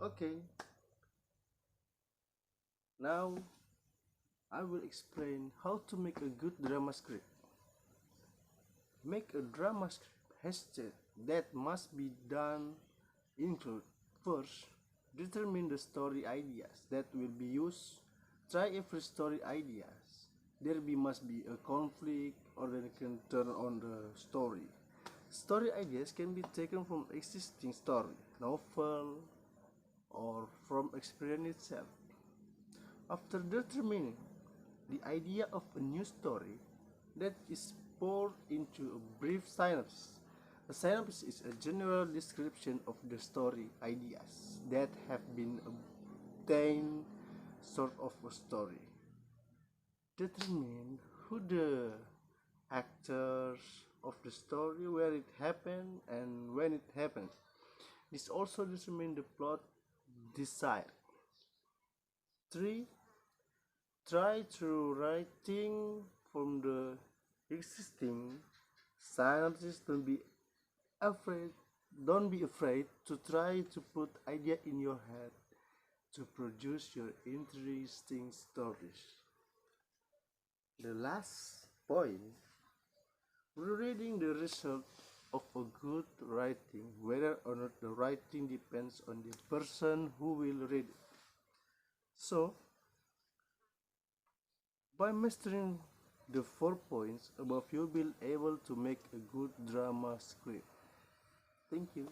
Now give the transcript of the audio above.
Okay, now I will explain how to make a good drama script. Make a drama script hashtag that must be done include first, determine the story ideas that will be used. Try every story ideas. Must be a conflict or then you can turn on the story. Story ideas can be taken from existing story, novel, or from experience itself. After determining the idea of a new story, that is poured into a brief synopsis. A synopsis is a general description of the story ideas that have been obtained sort of a story. Determine who the actors of the story, where it happened and when it happened. This also determines the plot desired. 3. Try to writing from the existing synopsis. Afraid don't be afraid to try to put idea in your head to produce your interesting stories. The last point, reading the result of a good writing, whether or not the writing depends on the person who will read it. So by mastering the 4 points above, you'll be able to make a good drama script. Thank you.